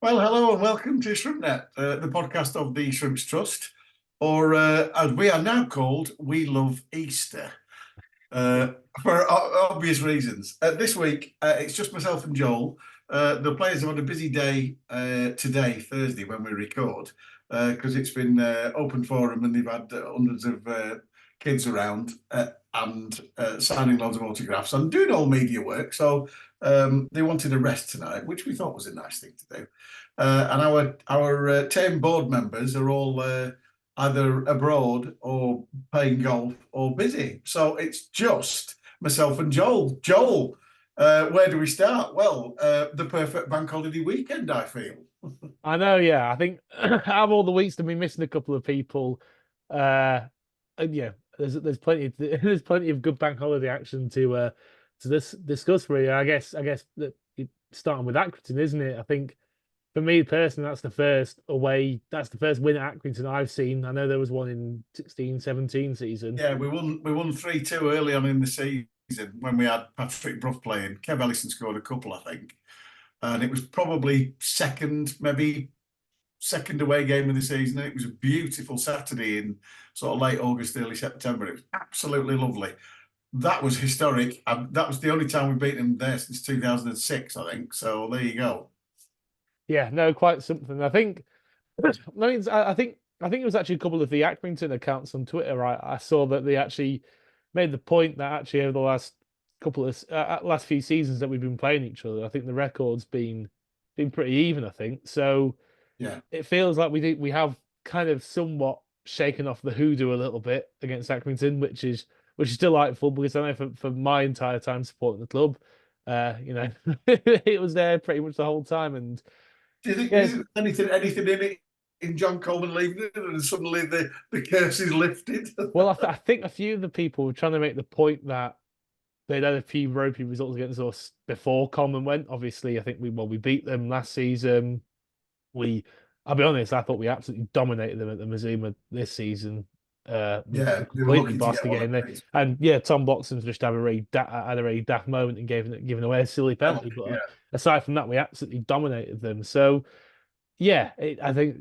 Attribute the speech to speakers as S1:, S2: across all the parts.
S1: Well, hello and welcome to ShrimpNet, the podcast of the Shrimps Trust, or as we are now called, We Love Easter, uh, for obvious reasons. This week, it's just myself and Joel. The players have had a busy day today, Thursday, when we record, because it's been open forum and they've had hundreds of kids around and signing loads of autographs and doing all media work. So they wanted a rest tonight, which we thought was a nice thing to do. And our team board members are all either abroad or playing golf or busy. So it's just myself and Joel. Joel, where do we start? Well, the perfect bank holiday weekend, I feel.
S2: I know, yeah. I think out of all the weeks to be missing a couple of people, and yeah, there's plenty there's plenty of good bank holiday action to discuss for you. I guess that starting with Accrington, isn't it? I think for me personally, that's the first win at Accrington I've seen. I know there was one in 16-17 season.
S1: Yeah, we won 3-2 early on in the season when we had Patrick Brough playing. Kev Ellison scored a couple, I think. And it was probably maybe second away game of the season. And it was a beautiful Saturday in sort of late August, early September. It was absolutely lovely. That was historic. That was the only time we've beaten them there since 2006, I think. So there you go.
S2: Yeah, no, quite something. I think I think it was actually a couple of the Accrington accounts on Twitter. Right, I saw that they actually made the point that actually over the last few seasons that we've been playing each other, I think the record's been pretty even. I think so.
S1: Yeah.
S2: It feels like we have kind of somewhat shaken off the hoodoo a little bit against Accrington, which is delightful because I know for my entire time supporting the club, you know, it was there pretty much the whole time, and
S1: Do you think
S2: yeah.
S1: there's anything in it in John Coleman leaving it and suddenly the curse is lifted?
S2: Well, I think a few of the people were trying to make the point that they'd had a few ropey results against us before Coleman went. Obviously, I think we beat them last season. I'll be honest, I thought we absolutely dominated them at the Mazuma this season. We
S1: Yeah, they were
S2: completely
S1: lucky to
S2: bossed
S1: get
S2: the
S1: one
S2: game
S1: of
S2: there.
S1: these.
S2: And yeah, Tom Boxham's just had a really daft moment and given away a silly penalty. But
S1: Yeah.
S2: aside from that, we absolutely dominated them. So yeah, I think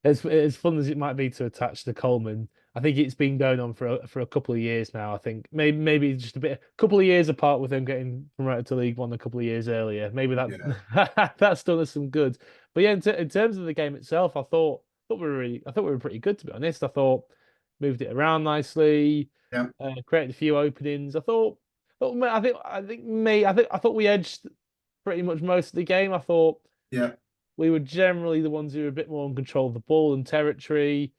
S2: as fun as it might be to attach to Coleman, I think it's been going on for a couple of years now. I think maybe just a couple of years apart with them getting promoted to League One a couple of years earlier. Maybe
S1: Yeah.
S2: that's done us some good. But yeah, in terms of the game itself, I thought we were pretty good, to be honest. I thought moved it around nicely,
S1: Yeah.
S2: created a few openings. I thought we edged pretty much most of the game. I thought
S1: Yeah.
S2: we were generally the ones who were a bit more in control of the ball and territory,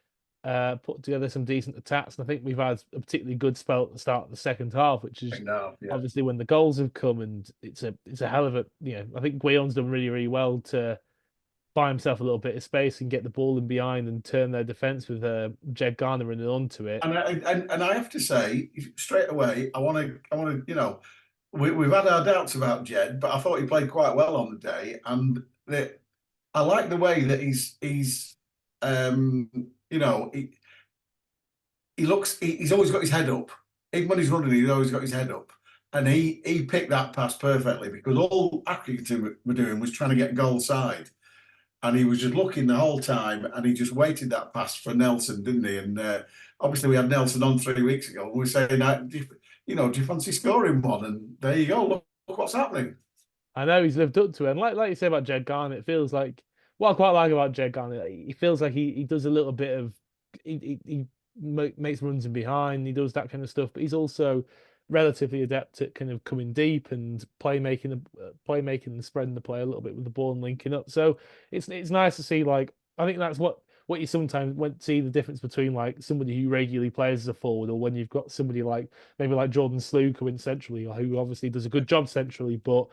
S2: put together some decent attacks. And I think we've had a particularly good spell at the start of the second half, which
S1: I
S2: is
S1: know. Yeah.
S2: obviously when the goals have come. And it's a hell of a, I think Guillon's done really, really well to buy himself a little bit of space and get the ball in behind and turn their defence with Jed Garner running onto it.
S1: And I have to say straight away, I want to we've had our doubts about Jed, but I thought he played quite well on the day, and I like the way that he's um you know he's always got his head up. Even when he's running, he's always got his head up. And he picked that pass perfectly because all Accrington were doing was trying to get goal side. And he was just looking the whole time and he just waited that pass for Nelson, didn't he? And obviously we had Nelson on 3 weeks ago. And we were saying, do you fancy scoring one? And there you go. Look what's happening.
S2: I know he's lived up to it. And like you say about Jed Garner, it feels like what I quite like about Jed Garner, he feels like he does a little bit of he makes runs in behind, he does that kind of stuff, but he's also relatively adept at kind of coming deep and playmaking and spreading the play a little bit with the ball and linking up. So it's nice to see. Like I think that's what you sometimes want to see the difference between like somebody who regularly plays as a forward or when you've got somebody like maybe like Jordan Slough who in centrally, who obviously does a good job centrally, but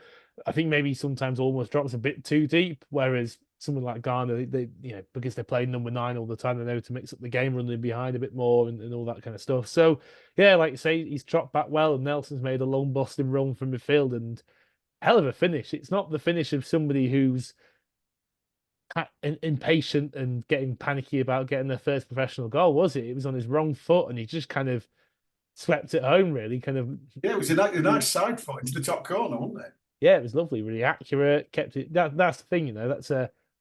S2: I think maybe sometimes almost drops a bit too deep. Whereas someone like Garner, they because they're playing number 9 all the time, they know to mix up the game, running behind a bit more and all that kind of stuff. So yeah, like you say, he's dropped back well, and Nelson's made a long busting run from midfield and hell of a finish. It's not the finish of somebody who's impatient and getting panicky about getting their first professional goal, was it? It was on his wrong foot, and he just kind of swept it home. Really, kind of.
S1: Yeah, it was a nice side foot into the top corner, wasn't it?
S2: Yeah, it was lovely, really accurate. Kept it. That's the thing, That's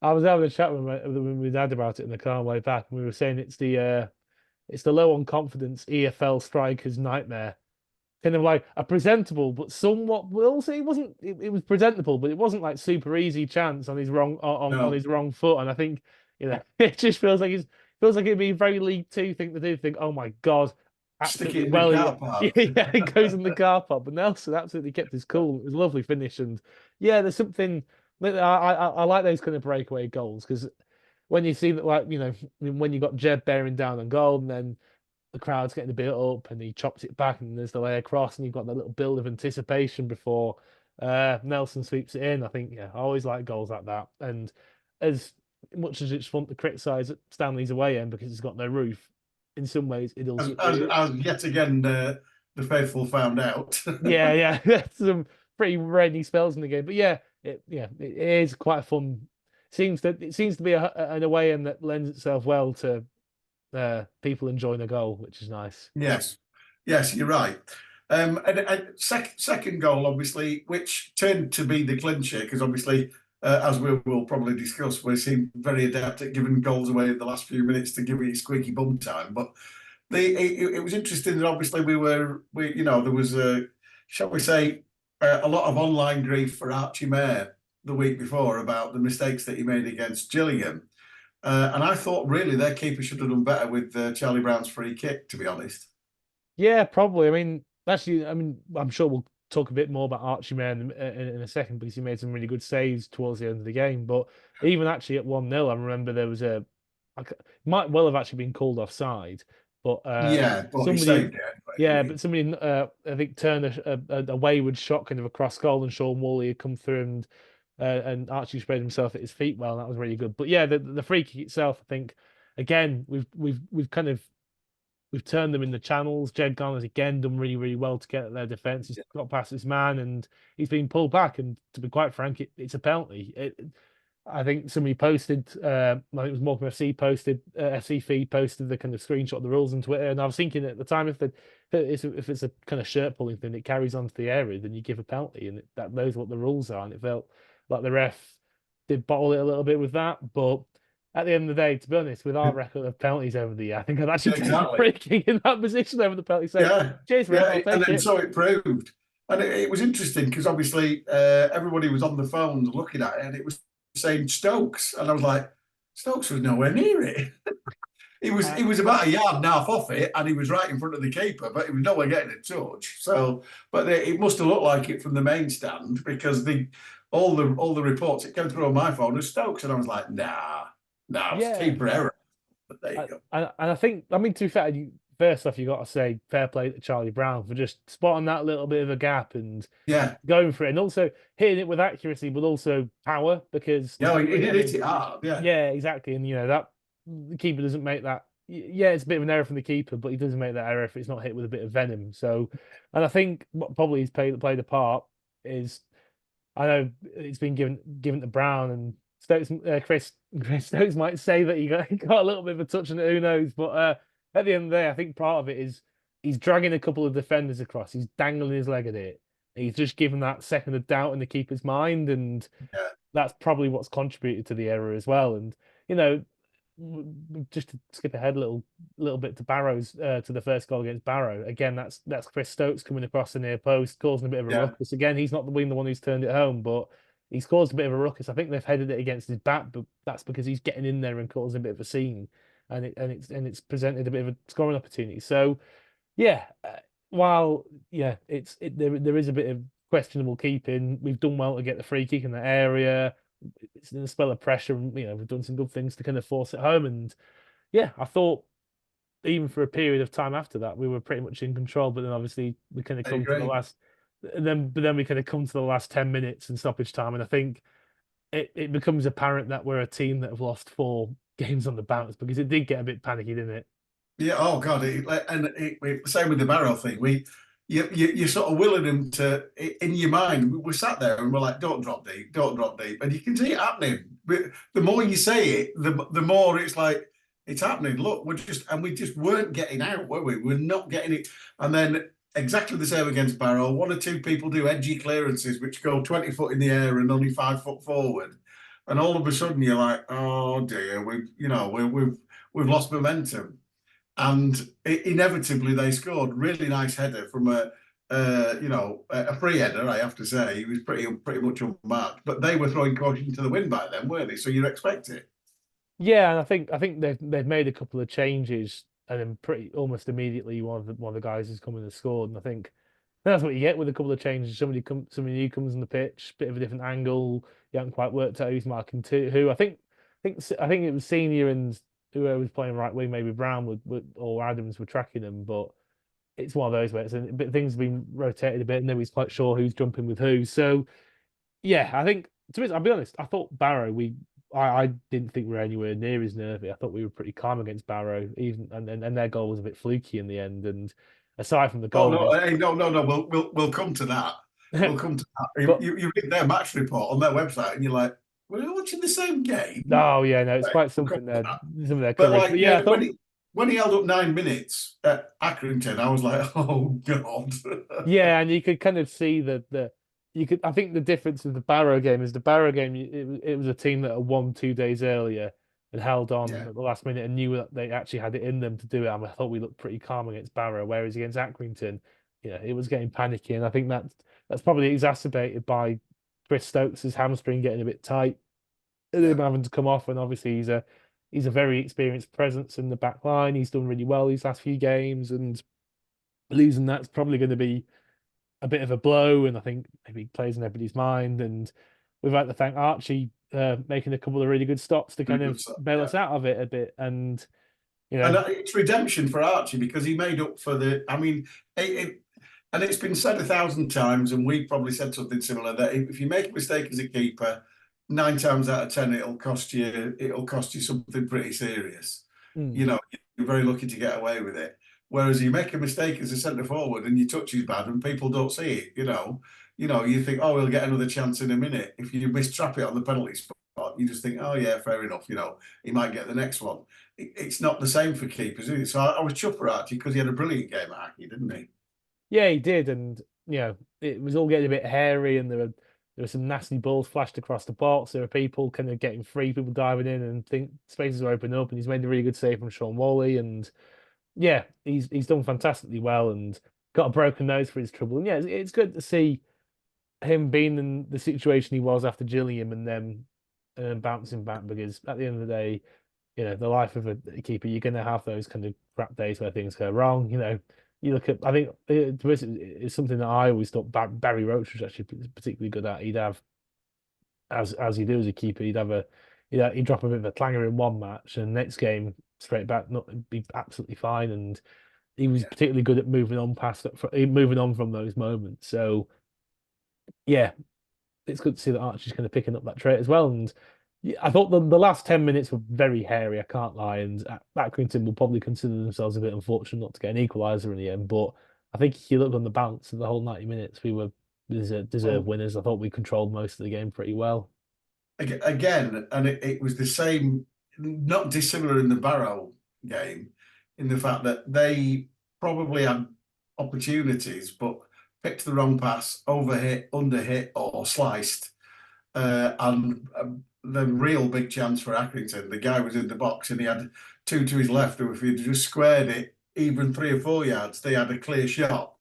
S2: I was having a chat with my dad about it in the car on the way back, and we were saying it's the low on confidence EFL striker's nightmare. Kind of like a presentable, but somewhat. Well, also, it wasn't. It was presentable, but it wasn't like super easy chance on his wrong on
S1: No,
S2: his wrong foot. And I think it just feels like it'd be a very League Two thing to do. Think, oh my God,
S1: stick
S2: absolutely
S1: it in the
S2: well.
S1: car
S2: Yeah,
S1: park.
S2: yeah, it goes in the car park. But Nelson absolutely kept his cool. It was a lovely finish, and yeah, there's something. I like those kind of breakaway goals because when you see that, like when you got Jed bearing down on goal, and then the crowd's getting a bit up and he chops it back and there's the lay across and you've got that little build of anticipation before Nelson sweeps it in. I think, yeah, I always like goals like that. And as much as it's fun to criticise Stanley's away end because it's got no roof, in some ways it also
S1: As yet again, the faithful found out.
S2: yeah, yeah, there's some pretty rainy spells in the game. But yeah, it is quite a fun. It seems to be an away end that lends itself well to people enjoying a goal, which is nice.
S1: Yes, yes, you're right. And second goal, obviously, which turned to be the clincher, because obviously, as we will probably discuss, we seem very adept at giving goals away in the last few minutes to give it squeaky bum time. But it was interesting that obviously there was shall we say, a lot of online grief for Archie Mayer the week before about the mistakes that he made against Gillingham. And I thought really their keeper should have done better with Charlie Brown's free kick, to be honest.
S2: Yeah, probably. I mean, actually, I'm sure we'll talk a bit more about Archie Man in a second because he made some really good saves towards the end of the game. But even actually at 1-0, I remember there was might well have actually been called offside, but
S1: Yeah, but he
S2: somebody,
S1: saved it anyway,
S2: yeah,
S1: didn't
S2: but somebody, I think turned a wayward shot kind of across goal, and Sean Woolley had come through and Archie spread himself at his feet well. And that was really good. But yeah, the free kick itself, I think, again, we've kind of we've turned them in the channels. Jed Garner's again done really, really well to get at their defense. He's got past his man and he's been pulled back. And to be quite frank, it's a penalty. I think somebody posted, I think it was Morecambe FC posted, FC Feed posted the kind of screenshot of the rules on Twitter. And I was thinking at the time, if it's a kind of shirt pulling thing, it carries on to the area, then you give a penalty, and that knows what the rules are. And it felt like the ref did bottle it a little bit with that, but at the end of the day, to be honest, with our
S1: he?
S2: record of penalties over the year, I think I'd actually
S1: Yeah,
S2: take a
S1: exactly.
S2: free kick in that position over the penalty. So,
S1: Yeah,
S2: cheers, ref,
S1: yeah,
S2: I'll
S1: and
S2: take
S1: then
S2: it.
S1: so it proved. And it was interesting because obviously everybody was on the phones looking at it and it was saying Stokes. And I was like, Stokes was nowhere near it. He was about a yard and a half off it, and he was right in front of the keeper, but he was nowhere getting a touch. So, but it must have looked like it from the main stand because all the reports it came through on my phone was Stokes, and I was like, nah, it's
S2: Yeah,
S1: keeper error. But there you go.
S2: and I think, I mean, to be fair, first off, you got to say fair play to Charlie Brown for just spotting that little bit of a gap and
S1: Yeah,
S2: going for it, and also hitting it with accuracy, but also power because,
S1: yeah, he
S2: I
S1: did hit
S2: mean,
S1: it hard. Yeah,
S2: yeah, exactly, and that the keeper doesn't make that. Yeah, it's a bit of an error from the keeper, but he doesn't make that error if it's not hit with a bit of venom. So, and I think what probably has played a part is I know it's been given to Brown and Stokes. Chris Stokes might say that he got a little bit of a touch on it. Who knows? But at the end of the day, I think part of it is he's dragging a couple of defenders across. He's dangling his leg at it. He's just given that second of doubt in the keeper's mind, and
S1: yeah,
S2: that's probably what's contributed to the error as well. And you know, just to skip ahead a little bit to Barrow's to the first goal against Barrow. Again, that's Chris Stokes coming across the near post, causing a bit of a
S1: yeah,
S2: ruckus. Again, he's not the one who's turned it home, but he's caused a bit of a ruckus. I think they've headed it against his back, but that's because he's getting in there and causing a bit of a scene, and it's presented a bit of a scoring opportunity. So yeah, while there is a bit of questionable keeping, we've done well to get the free kick in that area. It's in a spell of pressure, and we've done some good things to kind of force it home. And yeah, I thought even for a period of time after that, we were pretty much in control. But then obviously we kind of
S1: I
S2: come to the
S1: agree.
S2: last, and then we kind of come to the last 10 minutes and stoppage time, and I think it becomes apparent that we're a team that have lost 4 games on the bounce because it did get a bit panicky, didn't it?
S1: Yeah. Oh God. Same with the Barrow thing. You're sort of willing him to in your mind. We sat there and we're like, don't drop deep, don't drop deep, and you can see it happening. But the more you say it, the more it's like it's happening. Look, we just weren't getting out, were we? We're not getting it, and then exactly the same against Barrow. One or two people do edgy clearances which go 20 foot in the air and only 5 foot forward. and all of a sudden you're like, oh dear, we've lost momentum, and inevitably they scored. Really nice header from a free header. I have to say he was pretty much unmarked, but they were throwing caution to the wind by then, weren't they? So you expect it.
S2: Yeah, and I think they've made a couple of changes, and then pretty almost immediately one of the guys has come in and scored, and I think that's what you get with a couple of changes. Somebody new comes on the pitch, bit of a different angle. You haven't quite worked out who's marking who. I think it was Senior and whoever was playing right wing, maybe Brown or Adams were tracking them, but it's one of those where things have been rotated a bit, and nobody's quite sure who's jumping with who. So yeah, I think I'll be honest. I thought Barrow. I didn't think we were anywhere near as nervy. I thought we were pretty calm against Barrow, even and their goal was a bit fluky in the end. And aside from the
S1: Oh
S2: goal,
S1: no, hey, no. We'll come to that. We'll come to that.
S2: but
S1: You read their match report on their website, and you're like, we're watching the same game.
S2: oh yeah, no, it's
S1: Right,
S2: quite
S1: we'll come
S2: something
S1: to
S2: there.
S1: that.
S2: Some of their
S1: But
S2: coverage,
S1: like,
S2: but yeah, I thought
S1: when he held up 9 minutes at Accrington, I was like, oh god.
S2: yeah, and you could kind of see that you could. I think the difference with the Barrow game is the Barrow game. It was a team that had won 2 days earlier and held on
S1: Yeah,
S2: at the last minute and knew that they actually had it in them to do it. And I thought we looked pretty calm against Barrow, whereas against Accrington, it was getting panicky, and I think that's probably exacerbated by Chris Stokes' hamstring getting a bit tight and
S1: yeah.
S2: him having to come off. And obviously he's a very experienced presence in the back line. He's done really well these last few games, and losing that's probably going to be a bit of a blow, and I think maybe plays in everybody's mind. And we'd like to thank Archie making a couple of really good stops to
S1: Really
S2: kind
S1: good
S2: of
S1: stuff,
S2: bail
S1: yeah.
S2: us out of it a bit. And you
S1: And
S2: know,
S1: it's redemption for Archie because he made up for the. I mean, and it's been said 1,000 times, and we've probably said something similar that if you make a mistake as a keeper, 9 times out of 10 it'll cost you. It'll cost you something pretty serious.
S2: mm,
S1: You know, you're very lucky to get away with it. Whereas you make a mistake as a centre forward and your touch is bad and people don't see it. You think, oh, we'll get another chance in a minute. If you mistrap it on the penalty spot, you just think, oh yeah, fair enough. He might get the next one. It's not the same for keepers, is it? So I was chuffed for Archie because he had a brilliant game at Hackney, didn't he?
S2: yeah, he did, and it was all getting a bit hairy, and there were some nasty balls flashed across the box. There were people kind of getting free, people diving in, and think spaces were opening up, and he's made a really good save from Sean Wally, and yeah, he's done fantastically well, and got a broken nose for his trouble. And yeah, it's good to see him being in the situation he was after Gilliam and then bouncing back, because at the end of the day, the life of a keeper, you're going to have those kind of crap days where things go wrong. You look at, I think it's something that I always thought Barry Roach was actually particularly good at. He'd have, as you do as a keeper, he'd drop a bit of a clanger in one match, and next game straight back, not be absolutely fine. And he was
S1: Yeah.
S2: particularly good at moving on from those moments. So yeah, it's good to see that Archie's kind of picking up that trait as well. And yeah, I thought the last 10 minutes were very hairy. I can't lie, and Accrington will probably consider themselves a bit unfortunate not to get an equaliser in the end. But I think if you look on the balance of the whole 90 minutes, we were deserved
S1: Well,
S2: winners. I thought we controlled most of the game pretty well.
S1: again, and it was the same, not dissimilar in the Barrow game, in the fact that they probably had opportunities, but picked the wrong pass, overhit, underhit, or sliced. And the real big chance for Accrington, the guy was in the box and he had two to his left, who if he'd just squared it even 3 or 4 yards, they had a clear shot.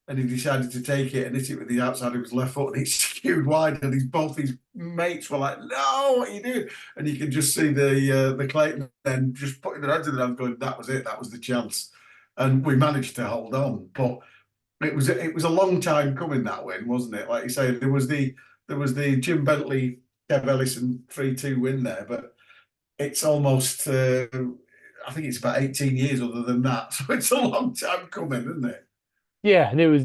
S1: And he decided to take it and hit it with the outside of his left foot, and it skewed wide. And both his mates were like, "No, what are you doing?" And you can just see the Clayton then just putting their hands in their hands, going, "That was it. That was the chance." And we managed to hold on, but it was a long time coming, that win, wasn't it? Like you say, there was the Jim Bentley, Kev Ellison 3-2 win there, but it's almost I think it's about 18 years other than that. So it's a long time coming, isn't it?
S2: Yeah, and it was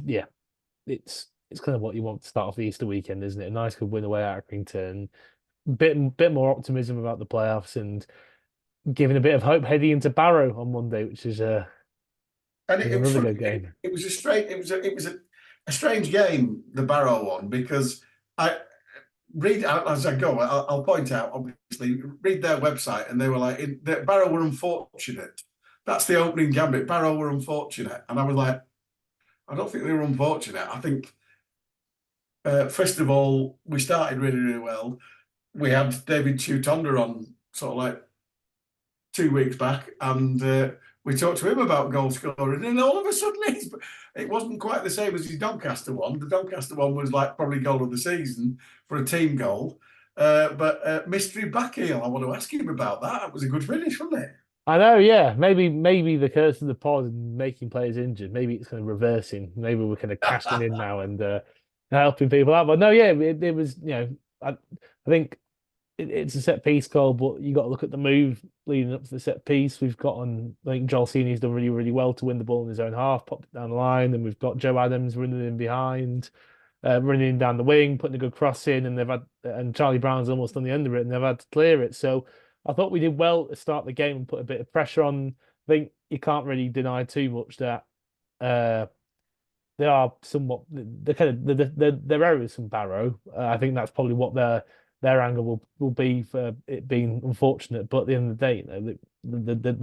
S2: it's kind of what you want to start off the Easter weekend, isn't it? A nice good win away at Accrington, bit more optimism about the playoffs, and giving a bit of hope heading into Barrow on Monday, which
S1: And
S2: is
S1: it was
S2: another
S1: funny.
S2: good game.
S1: It was a strange. It was a strange game, the Barrow one, because I read out as I go. I'll point out, obviously, read their website, and they were like, Barrow were unfortunate. That's the opening gambit. Barrow were unfortunate, and I was like, I don't think they were unfortunate. I think first of all, we started really, really well. we had David Chutonda on sort of like 2 weeks back, and we talked to him about goal scoring, and all of a sudden it wasn't quite the same as his Doncaster one. The Doncaster one was like probably goal of the season for a team goal. But mystery backheel, I want to ask him about that. That was a good finish, wasn't it?
S2: I know, yeah. Maybe the curse of the pod and making players injured. Maybe it's kind of reversing. Maybe we're kind of cashing in now and helping people out. But no, yeah, it was. I think it's a set piece goal, but you got to look at the move leading up to the set piece. We've got on. I think Joel Senior's done really, really well to win the ball in his own half, popped it down the line, and we've got Joe Adams running in behind, running in down the wing, putting a good cross in, and Charlie Brown's almost on the end of it, and they've had to clear it. So I thought we did well to start the game and put a bit of pressure on. I think you can't really deny too much that uh, they are somewhat the kind of their errors from Barrow. I think that's probably what their angle will be for it being unfortunate. But at the end of the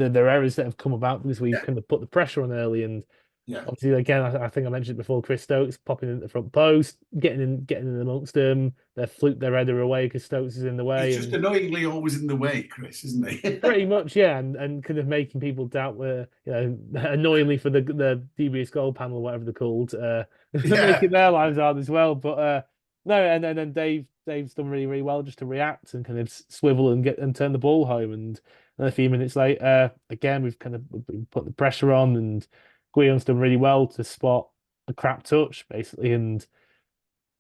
S2: day, their errors that have come about because we've
S1: Yeah,
S2: kind of put the pressure on early and
S1: yeah.
S2: obviously, again, I think I mentioned before, Chris Stokes popping in the front post, getting in amongst them. They fluke their header away because Stokes is in the way,
S1: He's just
S2: and
S1: annoyingly always in the way, Chris, isn't he?
S2: pretty much, yeah, and kind of making people doubt where, annoyingly for the DBS goal panel, whatever they're called,
S1: Yeah.
S2: making their lives hard as well. But no, and then Dave's done really, really well just to react and kind of swivel and get and turn the ball home. And a few minutes later, again, we've put the pressure on and Guillon's done really well to spot a crap touch, basically, and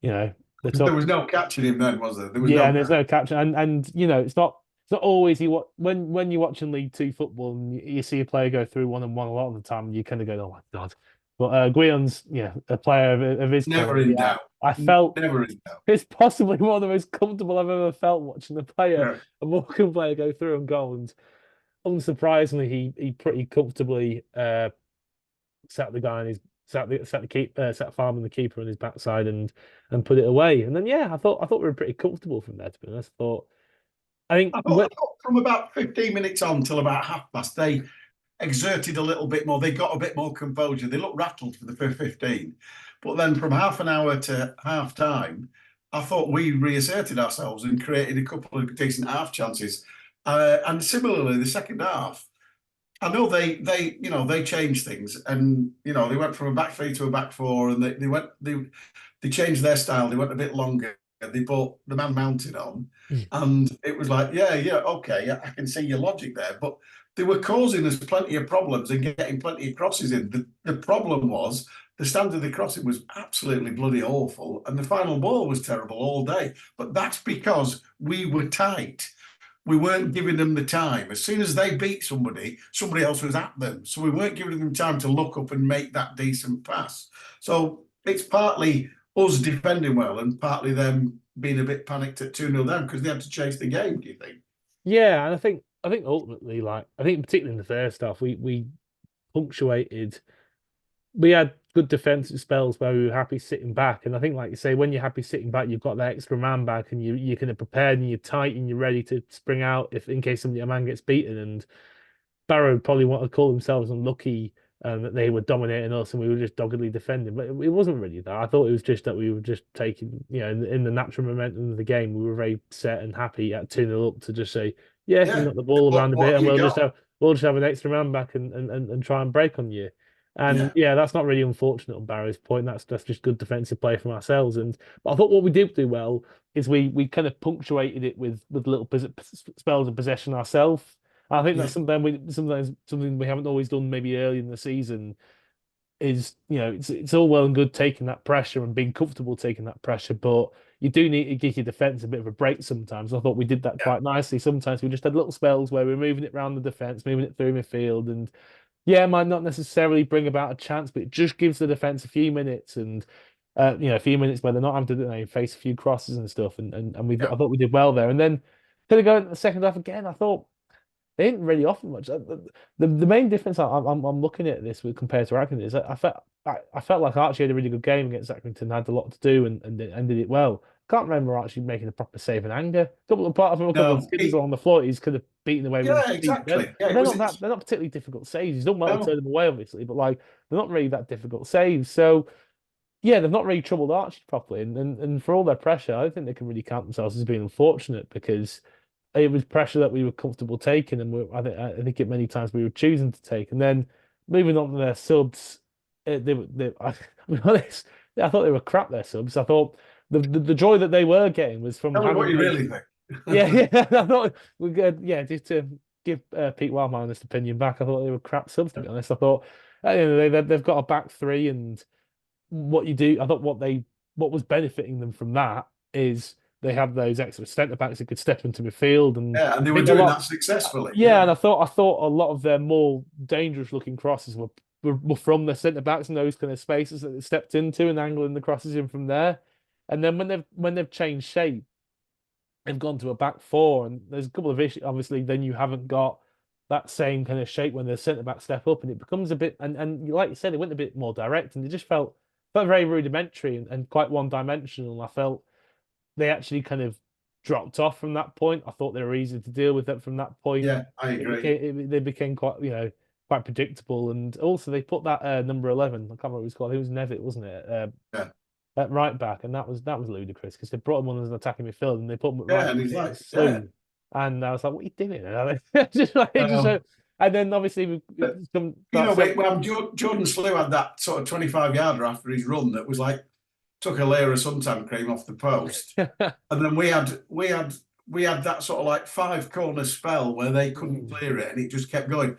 S2: the
S1: There
S2: top.
S1: was no catching him then, was there? There was
S2: Yeah,
S1: no
S2: and there's
S1: catch.
S2: no caption, and it's not always you what when you're watching League Two football and you see a player go through 1-on-1 a lot of the time, you kind of go, oh my God. But Guillon's, a player of his
S1: Never
S2: quality.
S1: in doubt.
S2: I felt
S1: Never in doubt.
S2: it's possibly one of the most comfortable I've ever felt watching
S1: Yeah.
S2: a Morecambe player go through and goal. And unsurprisingly, he pretty comfortably sat the guy on his sat Farm and the keeper on his backside and put it away. And then I thought we were pretty comfortable from there, to be honest. I think
S1: I thought from about 15 minutes on till about half past, they exerted a little bit more. They got a bit more composure. They looked rattled for the first 15. But then from half an hour to half time, I thought we reasserted ourselves and created a couple of decent half chances. And similarly, the second half, I know they changed things, and they went from a back three to a back four, and they changed their style. They went a bit longer. They brought the man mounted on, and it was like, yeah, okay, I can see your logic there, but they were causing us plenty of problems and getting plenty of crosses in. The problem was the standard of the crossing was absolutely bloody awful, and the final ball was terrible all day. But that's because we were tight. We weren't giving them the time. As soon as they beat somebody, somebody else was at them. So we weren't giving them time to look up and make that decent pass. So it's partly us defending well and partly them being a bit panicked at 2-0 down because they had to chase the game, do you think?
S2: Yeah, and I think ultimately, I think particularly in the first half, we punctuated. We had good defensive spells where we were happy sitting back, and I think, like you say, when you're happy sitting back, you've got that extra man back, and you're kind of prepared and you're tight and you're ready to spring out if in case somebody a man gets beaten. And Barrow probably want to call themselves unlucky that they were dominating us and we were just doggedly defending. But it wasn't really that. I thought it was just that we were just taking, in the natural momentum of the game, we were very set and happy at 2-0 up to just say, yeah, you
S1: Yeah.
S2: knock the ball around a
S1: What
S2: bit
S1: have
S2: and
S1: you got?
S2: we'll just have an extra man back and try and break on you. And
S1: Yeah.
S2: yeah, that's not really unfortunate on Barrow's point. That's just good defensive play from ourselves. But I thought what we did do well is we kind of punctuated it with little spells of possession ourselves. I think
S1: Yeah.
S2: that's sometimes something we haven't always done maybe early in the season is, it's all well and good taking that pressure and being comfortable taking that pressure, but you do need to give your defense a bit of a break sometimes. I thought we did that
S1: Yeah.
S2: quite nicely. Sometimes we just had little spells where we're moving it around the defense, moving it through midfield, and yeah, it might not necessarily bring about a chance, but it just gives the defense a few minutes and a few minutes where they're not having to face a few crosses and stuff. I
S1: Yeah.
S2: thought we did well there. And then kind of going into the second half again, I thought they didn't really offer much. The main difference I'm looking at this with compared to Accrington is that I felt like Archie had a really good game against Accrington, had a lot to do and did it well. Can't remember Archie making a proper save in anger. Apart from a couple of
S1: No.
S2: skidders along the floor, he's kind of beaten away with his
S1: Yeah,
S2: feet. But
S1: exactly. Yeah,
S2: they're not that they're not particularly difficult saves. He's done well to turn
S1: no.
S2: them away, obviously, but like they're not really that difficult saves. So yeah, they've not really troubled Archie properly, and for all their pressure, I don't think they can really count themselves as being unfortunate because it was pressure that we were comfortable taking, and I think it many times we were choosing to take. And then moving on to their subs, I'll be honest, I thought they were crap. Their subs, I thought the joy that they were getting was from
S1: Tell me what
S2: having
S1: you
S2: those.
S1: really think.
S2: Yeah, yeah, I thought we could, yeah, just to give Pete Wild my honest opinion back, I thought they were crap subs. To be honest, I thought at the end of the day they've got a back three and what you do, I thought what was benefiting them from that is they had those extra centre backs that could step into midfield, and
S1: Yeah, and they
S2: I
S1: were
S2: think a
S1: doing
S2: lot,
S1: that successfully.
S2: yeah, and
S1: Yeah,
S2: I thought a lot of their more dangerous looking crosses were from the centre backs and those kind of spaces that they stepped into and angling the crosses in from there, and then when they've changed shape, they've gone to a back four, and there's a couple of issues. Obviously, then you haven't got that same kind of shape when the centre back step up, and it becomes a bit. And like you said, it went a bit more direct, and it just felt very rudimentary and quite one dimensional. I felt they actually kind of dropped off from that point. I thought they were easy to deal with it from that point.
S1: yeah, I agree.
S2: They became quite quite predictable, and also they put that number 11. I can't remember what it was called. It was Nevitt, wasn't it?
S1: Yeah,
S2: At right back, and that was ludicrous because they brought him on as an attacking midfield and they put him at right
S1: yeah, and
S2: back
S1: he's
S2: getting
S1: like, yeah,
S2: slew. And I was like, "What are you doing?" Just like it just
S1: um,
S2: and then obviously
S1: but
S2: some
S1: you
S2: that
S1: know,
S2: so
S1: when Jordan Slew had that sort of 25-yarder after his run that was like took a layer of suntan cream off the post, and then we had that sort of like 5 corner spell where they couldn't clear it and it just kept going,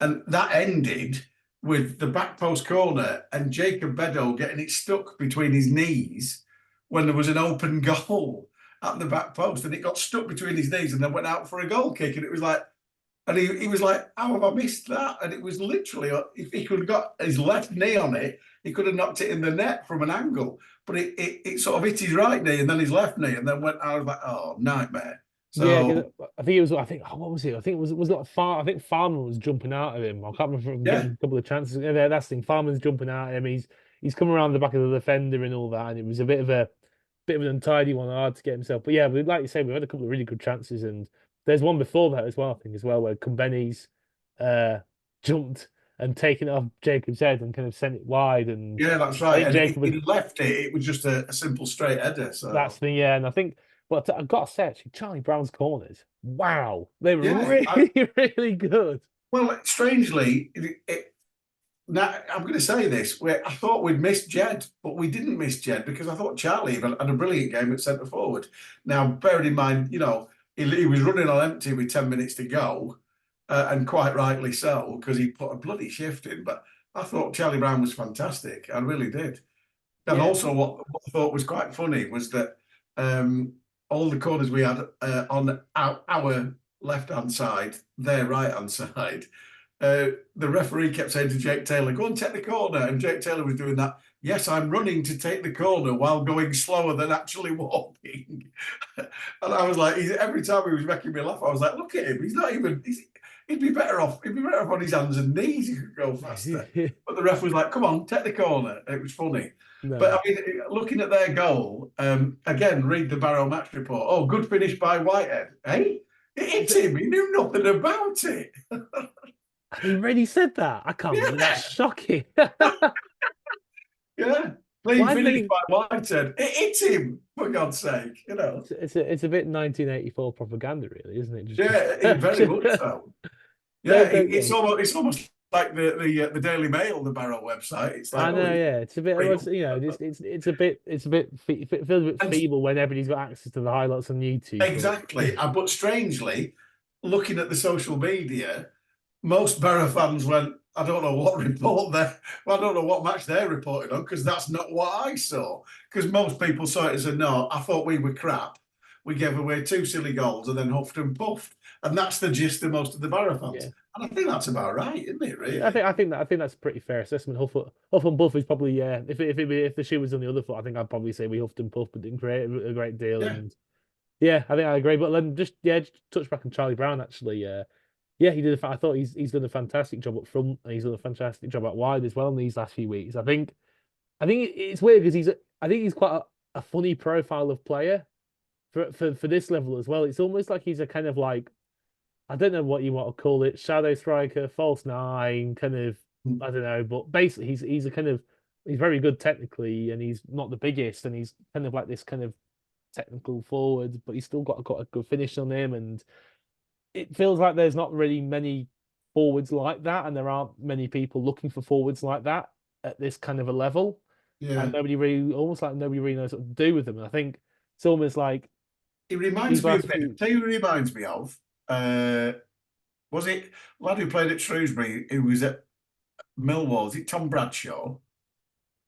S1: and that ended with the back post corner and Jacob Beddoe getting it stuck between his knees when there was an open goal at the back post, and it got stuck between his knees and then went out for a goal kick, and it was like, and he was like, how have I missed that? And it was literally, if he could have got his left knee on it, he could have knocked it in the net from an angle. But it sort of hit his right knee and then his left knee and then went, I was like, oh, nightmare.
S2: yeah, 'cause
S1: So,
S2: I think it was. I think what was it? I think it was like Far. I think Farman was jumping out of him. I can't remember him
S1: yeah,
S2: getting a couple of chances. Yeah, that's the thing. Farman's jumping out at him. He's coming around the back of the defender and all that, and it was a bit of an untidy one, hard to get himself. But yeah, like you say, we had a couple of really good chances, and there's one before that as well. I think as well where Kumbeni's uh jumped and taken it off Jacob's head and kind of sent it wide, and
S1: yeah, that's
S2: I
S1: right.
S2: think
S1: And
S2: Jacob
S1: if
S2: was
S1: he'd left it, it was just a simple straight header.
S2: that's
S1: So,
S2: the yeah, and I think. But I've got to say, actually, Charlie Brown's corners, wow, they were
S1: yeah.
S2: really, really good.
S1: Well, strangely, now I'm going to say this: I thought we'd missed Jed, but we didn't miss Jed because I thought Charlie had a brilliant game at centre forward. Now, bearing in mind, he was running on empty with 10 minutes to go, and quite rightly so because he put a bloody shift in. But I thought Charlie Brown was fantastic. I really did. And
S2: Yeah,
S1: also, what I thought was quite funny was that um, all the corners we had on our left hand side, their right hand side, the referee kept saying to Jake Taylor, "Go and take the corner," and Jake Taylor was doing that. Yes, I'm running to take the corner while going slower than actually walking. And I was like, every time he was making me laugh, I was like, "Look at him! He's not even. He'd be better off. He'd be better off on his hands and knees. He could go faster." But the ref was like, "Come on, take the corner." It was funny. But
S2: no,
S1: I mean, looking at their goal, again, read the Barrow match report. Oh, good finish by Whitehead. Hey, it hit him. He knew nothing about it.
S2: he already said that. I can't believe that's
S1: Yeah,
S2: shocking.
S1: yeah. Clean
S2: Why do
S1: finish
S2: they?
S1: by Whitehead. It hit him, for God's sake.
S2: It's a bit 1984 propaganda, really, isn't it?
S1: Yeah, very much so. Yeah,
S2: Don't
S1: it's
S2: worry.
S1: almost like the Daily Mail, the Barrow website. It's like,
S2: I
S1: oh,
S2: know,
S1: it's
S2: yeah. It's a bit,
S1: real.
S2: it's a bit, it feels a bit
S1: And
S2: feeble when everybody's got access to the highlights on YouTube. But
S1: exactly. But strangely, looking at the social media, most Borough fans went, I don't know what report they're, well, I don't know what match they're reporting on because that's not what I saw. Because most people saw it as a no, I thought we were crap. We gave away 2 silly goals and then huffed and puffed. And that's the gist of most of the Borough fans.
S2: yeah,
S1: And I think that's about right, isn't it,
S2: yeah,
S1: really?
S2: I think that's a pretty fair assessment. Huff and Buff is probably yeah. If the shoe was on the other foot, I think I'd probably say we huffed and puffed, but didn't create a great deal.
S1: Yeah.
S2: And yeah, I think I agree. But then just touch back on Charlie Brown actually. Yeah, he did. I thought he's done a fantastic job up front, and he's done a fantastic job out wide as well in these last few weeks. I think it's weird because I think he's quite a funny profile of player for this level as well. It's almost like he's a kind of like I don't know what you want to call it, shadow striker, false nine, kind of I don't know, but basically he's a kind of he's very good technically, and he's not the biggest, and he's kind of like this kind of technical forward, but he's still got a good finish on him, and it feels like there's not really many forwards like that, and there aren't many people looking for forwards like that at this kind of a level, and
S1: Yeah.
S2: almost like nobody really knows what to do with them. And I think it's almost like
S1: He
S2: these
S1: reminds me a
S2: last
S1: bit.
S2: few
S1: Tell you who he reminds me of. Uh, was it lad who played at Shrewsbury who was at Millwall? Is it Tom Bradshaw?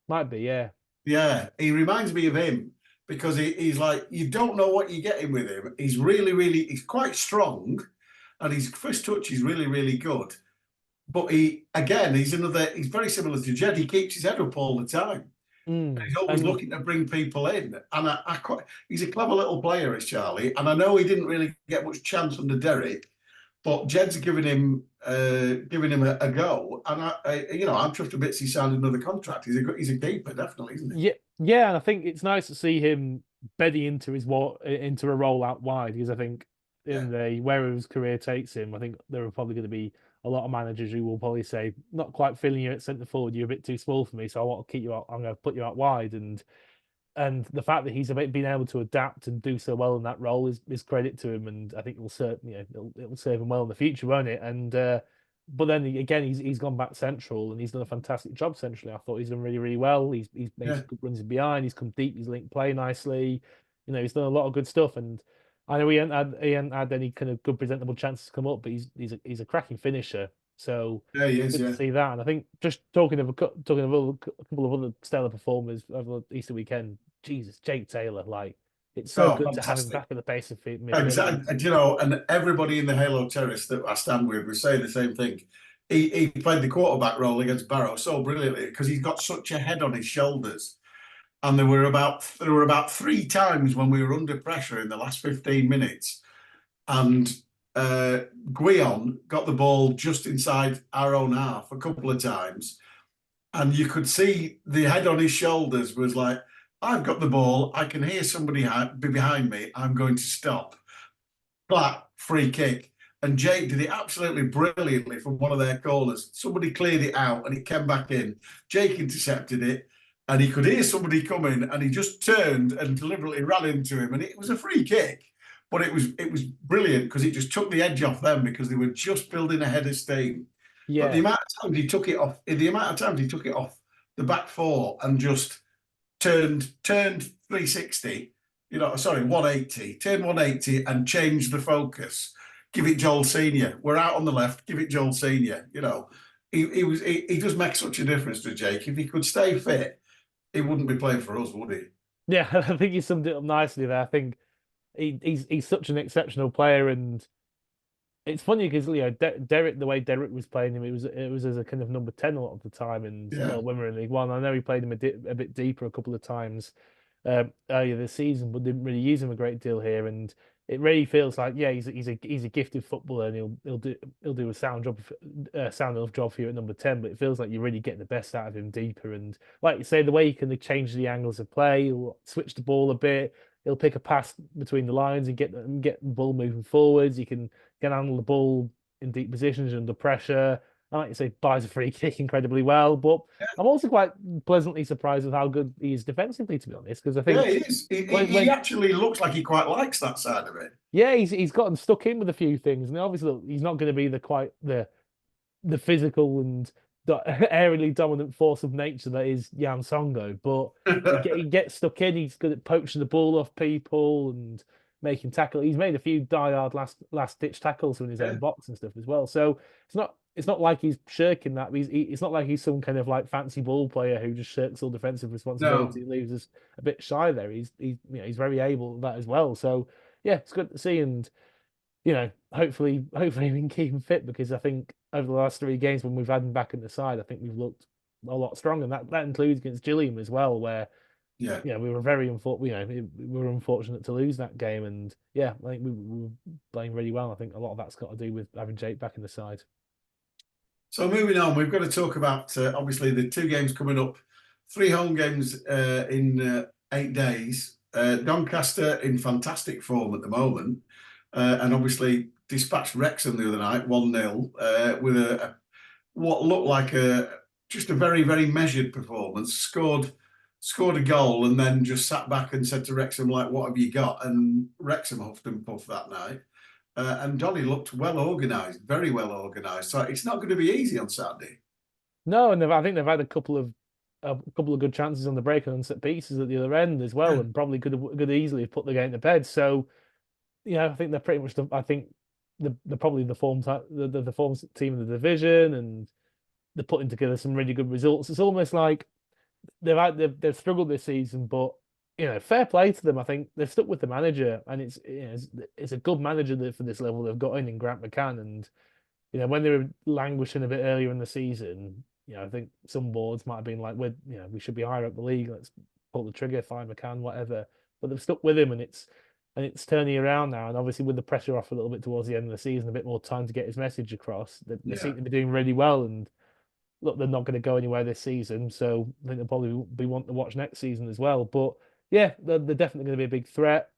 S2: might be, yeah,
S1: Yeah, he reminds me of him because he's like, you don't know what you're getting with him. He's he's quite strong and his first touch is really, really good. But he's very similar to Jed. He keeps his head up all the time. He's always
S2: and
S1: looking to bring people in. And he's a clever little player, is Charlie. And I know he didn't really get much chance under Derek, but Jed's giving him a go. And I'm chuffed to bits he signed another contract. He's a keeper, definitely, isn't he?
S2: yeah, yeah, and I think it's nice to see him bedding into a role out wide, because I think
S1: Yeah.
S2: in the wherever his career takes him, I think there are probably going to be a lot of managers who will probably say, not quite feeling you at centre forward, you're a bit too small for me, so I want to keep you out. I'm going to put you out wide, and the fact that he's been able to adapt and do so well in that role is credit to him, and I think it will serve it will serve him well in the future, won't it? And but then again, he's gone back central and he's done a fantastic job centrally. I thought he's done really really well. He's made
S1: Yeah.
S2: some good runs in behind. He's come deep. He's linked play nicely. He's done a lot of good stuff. And I know he hadn't had any kind of good presentable chances to come up, but he's a cracking finisher. So
S1: Yeah, he
S2: it's
S1: is,
S2: good to
S1: yeah.
S2: see that. And I think just talking of a couple of other stellar performers over the Easter weekend. Jesus, Jake Taylor, like it's so
S1: Oh,
S2: good to have him
S1: fantastic.
S2: back at the pace of midfield.
S1: Exactly. And everybody in the Halo Terrace that I stand with was saying the same thing. He played the quarterback role against Barrow so brilliantly because he's got such a head on his shoulders. And there were about three times when we were under pressure in the last 15 minutes, and Guion got the ball just inside our own half a couple of times, and you could see the head on his shoulders was like, I've got the ball, I can hear somebody be behind me, I'm going to stop. Clap, free kick. And Jake did it absolutely brilliantly from one of their corners. Somebody cleared it out and it came back in. Jake intercepted it and he could hear somebody coming and he just turned and deliberately ran into him. And it was a free kick, but it was brilliant because it just took the edge off them because they were just building a head of steam. But the
S2: Yeah,
S1: amount of times he took it off, the back four and just turned 360, 180, turn 180 and change the focus. Give it Joel Senior. We're out on the left. Give it Joel Senior. He does make such a difference to Jake. If he could stay fit, he wouldn't be playing for us, would he?
S2: yeah, I think you summed it up nicely there. I think he's such an exceptional player, and it's funny because Derek, the way Derek was playing him, it was as a kind of number 10 a lot of the time, and
S1: Yeah,
S2: well, when we were in League One, I know he played him a bit deeper a couple of times earlier this season, but didn't really use him a great deal here. And it really feels like, yeah, he's a gifted footballer, and he'll do a sound enough job for you at number 10. But it feels like you really get the best out of him deeper. And like you say, the way he can change the angles of play, he'll switch the ball a bit. He'll pick a pass between the lines and get the ball moving forwards. He can handle the ball in deep positions under pressure. I like to say buys a free kick incredibly well, but I'm also quite pleasantly surprised with how good he is defensively, to be honest, because I
S1: yeah,
S2: think
S1: he is. He
S2: when
S1: actually looks like he quite likes that side of it.
S2: yeah, he's gotten stuck in with a few things, and obviously look, he's not going to be the physical and aerially dominant force of nature that is Jan Songo, but he gets stuck in. He's good at poaching the ball off people and making tackle. He's made a few die-hard last ditch tackles in his own
S1: Yeah.
S2: box and stuff as well. So it's not like he's shirking that. It's not like he's some kind of like fancy ball player who just shirks all defensive
S1: No.
S2: responsibility and leaves us a bit shy there. He's very able at that as well. So yeah, it's good to see. And hopefully we can keep him fit, because I think over the last three games when we've had him back in the side, I think we've looked a lot stronger. And that includes against Gillingham as well, where
S1: Yeah.
S2: we were very unfortunate to lose that game. And yeah, I think we were playing really well. I think a lot of that's got to do with having Jake back in the side.
S1: So moving on, we've got to talk about obviously the two games coming up, three home games in 8 days. Doncaster in fantastic form at the moment, and obviously dispatched Wrexham the other night 1-0 with what looked like just a very, very measured performance. Scored a goal and then just sat back and said to Wrexham, like, "What have you got?" And Wrexham huffed and puffed that night. And Dolly looked well organised, very well organised. So it's not going to be easy on Saturday.
S2: No, and I think they've had a couple of good chances on the break and set pieces at the other end as well,
S1: Yeah.
S2: and probably could easily have put the game to bed. So, I think they're pretty much. I think they're probably the the form team in the division, and they're putting together some really good results. It's almost like they've struggled this season, but fair play to them. I think they've stuck with the manager, and it's a good manager for this level they've got in Grant McCann. And when they were languishing a bit earlier in the season, I think some boards might have been like, we should be higher up the league. Let's pull the trigger, find McCann, whatever. But they've stuck with him, and it's turning around now. And obviously, with the pressure off a little bit towards the end of the season, a bit more time to get his message across. They
S1: Yeah.
S2: seem to be doing really well. And look, they're not going to go anywhere this season, so I think they'll probably be wanting to watch next season as well. But yeah, they're definitely going to be a big threat.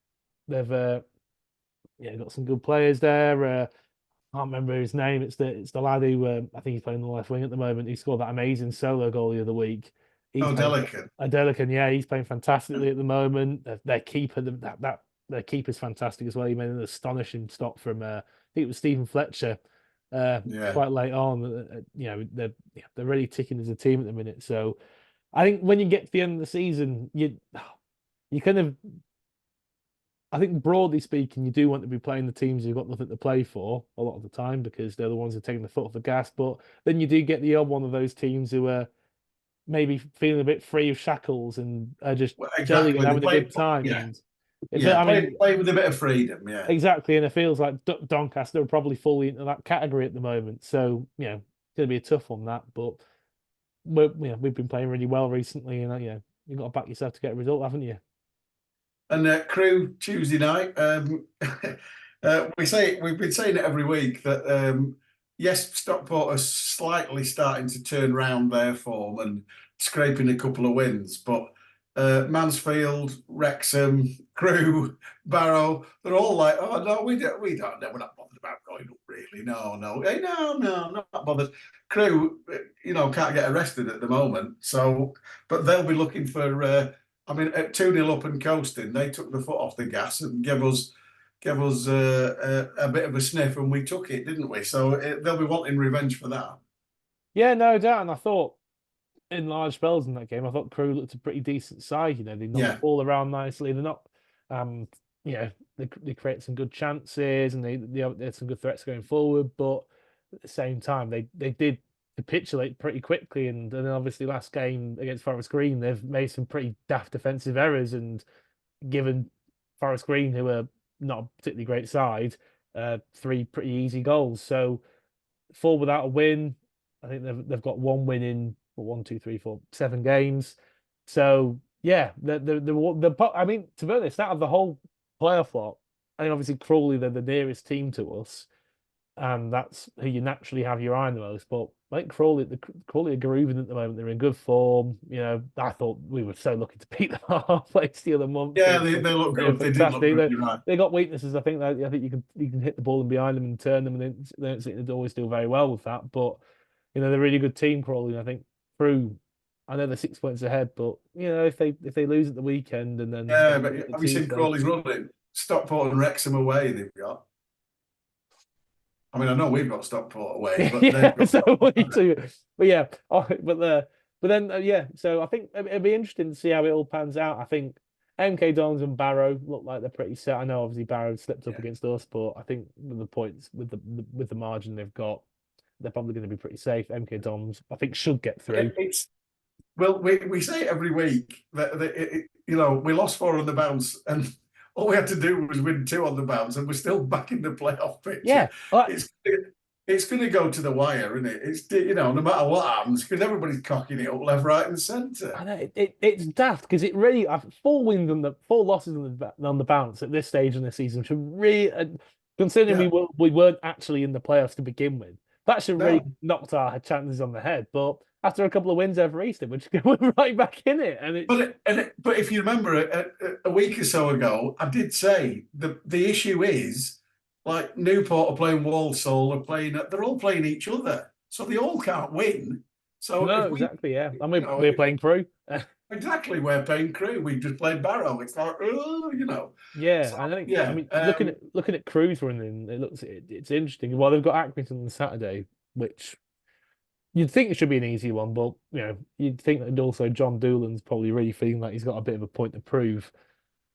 S2: They've got some good players there. I can't remember his name. It's the lad who I think he's playing the left wing at the moment. He scored that amazing solo goal the other week. He's
S1: Oh,
S2: playing
S1: delicate.
S2: Delican, yeah, he's playing fantastically at the moment. Their keeper, their keeper's fantastic as well. He made an astonishing stop from I think it was Stephen Fletcher,
S1: Yeah.
S2: quite late on. They're really ticking as a team at the minute. So I think when you get to the end of the season, you kind of, I think broadly speaking, you do want to be playing the teams who've got nothing to play for a lot of the time because they're the ones who are taking the foot off the gas. But then you do get the odd one of those teams who are maybe feeling a bit free of shackles and are just
S1: Well,
S2: gelling
S1: exactly.
S2: and
S1: They
S2: having a
S1: play.
S2: good time.
S1: Yeah.
S2: And
S1: Yeah.
S2: I mean,
S1: Play with a bit of freedom. Yeah.
S2: exactly. And it feels like Doncaster are probably fully into that category at the moment. So, it's going to be a tough one, that. But we've been playing really well recently. And, you've got to back yourself to get a result, haven't you?
S1: And Crew Tuesday night. We've been saying it every week that yes, Stockport are slightly starting to turn round their form and scraping a couple of wins, but Mansfield, Wrexham, Crew, Barrow, they're all like, "Oh no, we don't know. We're not bothered about going up, really. No, hey, no, not bothered." Crew, can't get arrested at the moment, so but they'll be looking for. I mean, at 2-0 up and coasting, they took the foot off the gas and gave us a bit of a sniff, and we took it, didn't we? So they'll be wanting revenge for that.
S2: Yeah, no doubt. And I thought in large spells in that game, I thought Crew looked a pretty decent side. They knocked
S1: Yeah,
S2: the ball around nicely. They're not, they create some good chances and they had some good threats going forward. But at the same time, they did capitulate pretty quickly. And then obviously last game against Forest Green, they've made some pretty daft defensive errors and given Forest Green, who are not a particularly great side, three pretty easy goals. So 4 without a win. I think they've got 1 win in 1, 2, 3, 4, 7 games. So yeah, I mean, to be honest, out of the whole playoff lot, I mean, obviously Crawley they're the nearest team to us, and that's who you naturally have your eye on the most. But I think Crawley are grooving at the moment. They're in good form. I thought we were so lucky to beat them halfway the other month.
S1: yeah, they look
S2: They're
S1: good. They did look
S2: fantastic.
S1: good. You're right.
S2: They got weaknesses. I think you can hit the ball and behind them and turn them, and they don't seem to always do very well with that. But they're a really good team, Crawley. And I think through, I know they're 6 points ahead, but if they lose at the weekend and then
S1: Yeah, but
S2: the
S1: have you seen
S2: Tuesday,
S1: Crawley's running? Stockport and Wrexham away. They've got. I mean, I know we've got Stockport away, but they've
S2: yeah,
S1: got.
S2: so we too. But yeah, but then yeah. So I think it'd be interesting to see how it all pans out. I think MK Dons and Barrow look like they're pretty set. I know obviously Barrow slipped up
S1: Yeah.
S2: against us, but I think with the points with the margin they've got, they're probably going to be pretty safe. MK Dons, I think, should get through.
S1: Well, we say it every week that we lost 4 on the bounce, and all we had to do was win 2 on the bounce, and we're still back in the playoff picture.
S2: Yeah,
S1: It's going to go to the wire, isn't it? It's no matter what happens, because everybody's cocking it up left, right, and centre.
S2: I know it's daft because it really 4 wins and the 4 losses on the bounce at this stage in the season should really, considering
S1: Yeah.
S2: we weren't actually in the playoffs to begin with, that should really
S1: No.
S2: knocked our chances on the head. But after a couple of wins over Easter, we're right back in it, and it's
S1: But if you remember a week or so ago, I did say the issue is like Newport are playing Walsall, they're all playing each other, so they all can't win. So
S2: No,
S1: if we,
S2: exactly, yeah. And
S1: you know,
S2: we're playing crew.
S1: exactly, we're paying crew. We just played Barrow. It's like, oh, you know.
S2: Yeah,
S1: So
S2: and I think
S1: yeah,
S2: looking at Crew's running, it's interesting. Well, they've got Accrington on Saturday, which you'd think it should be an easy one, but you'd think that also John Doolan's probably really feeling like he's got a bit of a point to prove.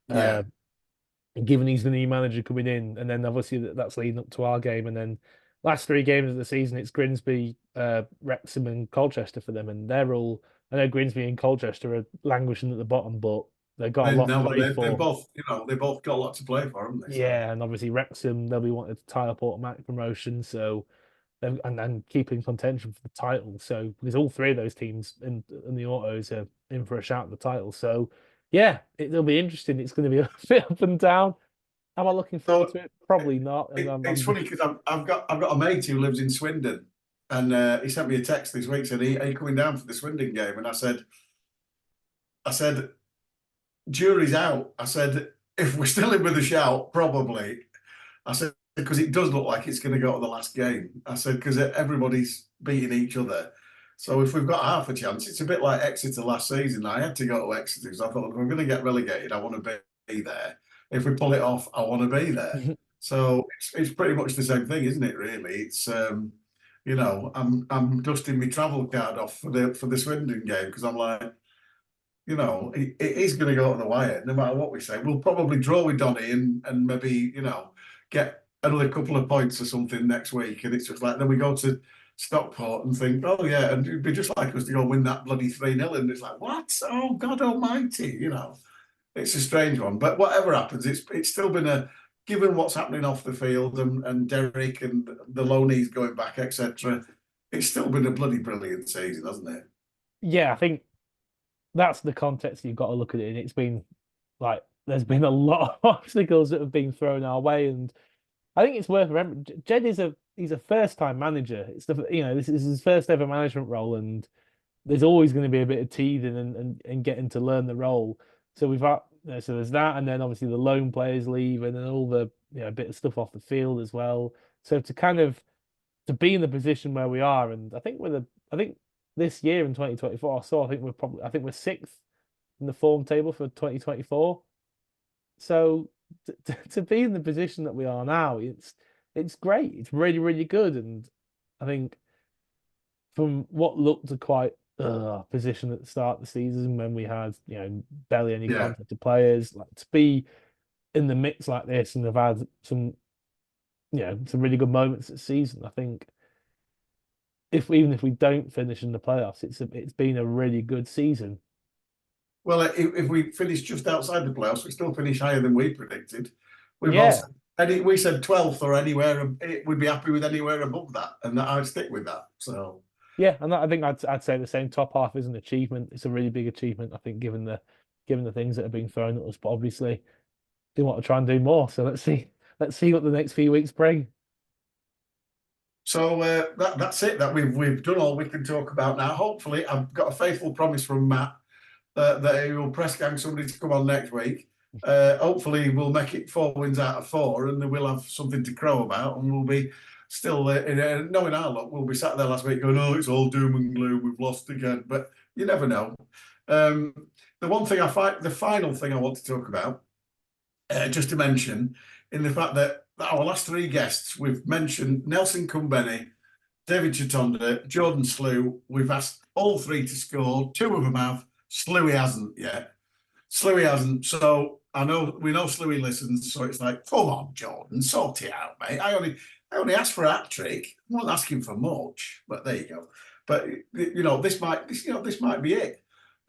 S1: yeah.
S2: Uh, given he's the new manager coming in, and then obviously that's leading up to our game, and then last three games of the season, it's Grimsby, Wrexham, and Colchester for them, and they're all. I know Grimsby and Colchester are languishing at the bottom, but they've got a
S1: They
S2: lot to
S1: no, but
S2: play
S1: they
S2: for.
S1: both, they both got a lot to play for, haven't they? So
S2: Yeah, and obviously Wrexham, they'll be wanting to tie up automatic promotion, so and keep in contention for the title. So because all three of those teams in the autos are in for a shout at the title. So yeah, it'll be interesting. It's going to be a bit up and down. Am I looking forward
S1: so
S2: to it? Probably not. And
S1: it's funny because I've got a mate who lives in Swindon, and he sent me a text this week said, "Are you coming down for the Swindon game?" And I said, jury's out. I said, if we're still in with a shout, probably. I said, because it does look like it's going to go to the last game. I said, because everybody's beating each other. So if we've got half a chance, it's a bit like Exeter last season. I had to go to Exeter because I thought, if we're going to get relegated, I want to be there. If we pull it off, I want to be there. So it's pretty much the same thing, isn't it? Really, it's I'm dusting my travel card off for the Swindon game because I'm like, it is going to go to the wire no matter what we say. We'll probably draw with Donny and maybe, get another couple of points or something next week. And it's just like, then we go to Stockport and think, oh, yeah, and it'd be just like us to go win that bloody 3-0. And it's like, what? Oh, God almighty, It's a strange one. But whatever happens, it's still been given what's happening off the field and Derek and the loanees going back, etc., it's still been a bloody brilliant season, hasn't it?
S2: Yeah, I think that's the context you've got to look at it in. It's been like there's been a lot of obstacles that have been thrown our way, and I think it's worth remembering. Jed he's a first time manager. It's this is his first ever management role, and there's always going to be a bit of teething and getting to learn the role. So we've got so there's that, and then obviously the loan players leave, and then all the bit of stuff off the field as well. So to be in the position where we are, and I think this year in 2024, I think we're sixth in the form table for 2024. So to be in the position that we are now, it's great. It's really, really good. And I think from what looked a quite position at the start of the season when we had, barely any
S1: Yeah.
S2: contact to players, like to be in the mix like this and have had some really good moments this season, I think even if we don't finish in the playoffs, it's been a really good season.
S1: Well, if we finish just outside the playoffs, we still finish higher than we predicted. We've
S2: Yeah,
S1: also we said 12th or anywhere. We'd be happy with anywhere above that, and I'd stick with that. So
S2: yeah, and I think I'd say the same. Top half is an achievement. It's a really big achievement, I think, given the things that are being thrown at us. But obviously, we want to try and do more. So let's see what the next few weeks bring.
S1: so that's it. That we've done all we can talk about now. Hopefully, I've got a faithful promise from Matt that he will press gang somebody to come on next week. Hopefully, we'll make it 4 wins out of 4, and then we'll have something to crow about, and we'll be still knowing our luck. We'll be sat there last week going, "Oh, it's all doom and gloom. We've lost again," but you never know. The final thing I want to talk about, just to mention, in the fact that our last 3 guests, we've mentioned Nelson Kumbeni, David Chitonda, Jordan Slew. We've asked all 3 to score. 2 of them have. Slewy hasn't yet. Slewy hasn't. So we know Slewy listens. So it's like, come on, Jordan, sort it out, mate. I only asked for a hat trick. I'm not asking for much, but there you go. But this might be it.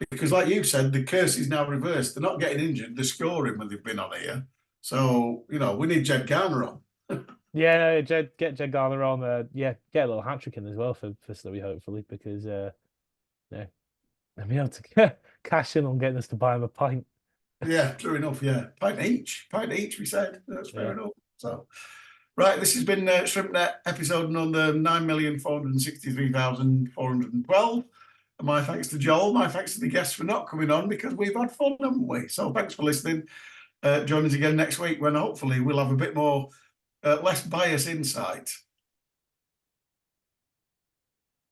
S1: Because like you said, the curse is now reversed. They're not getting injured, they're scoring when they've been on here. So, we need Jed Garner on.
S2: Yeah, get Jed Garner on. Yeah, get a little hat trick in as well for Stewie, hopefully, because yeah, and be able to cash in on getting us to buy him a pint.
S1: Yeah, true enough. Yeah, pint each, we said. That's fair
S2: Yeah.
S1: enough. So, right, this has been ShrimpNet episode number 9,463,412. And my thanks to Joel, my thanks to the guests for not coming on because we've had fun, haven't we? So thanks for listening. Join us again next week when hopefully we'll have a bit more less bias insight.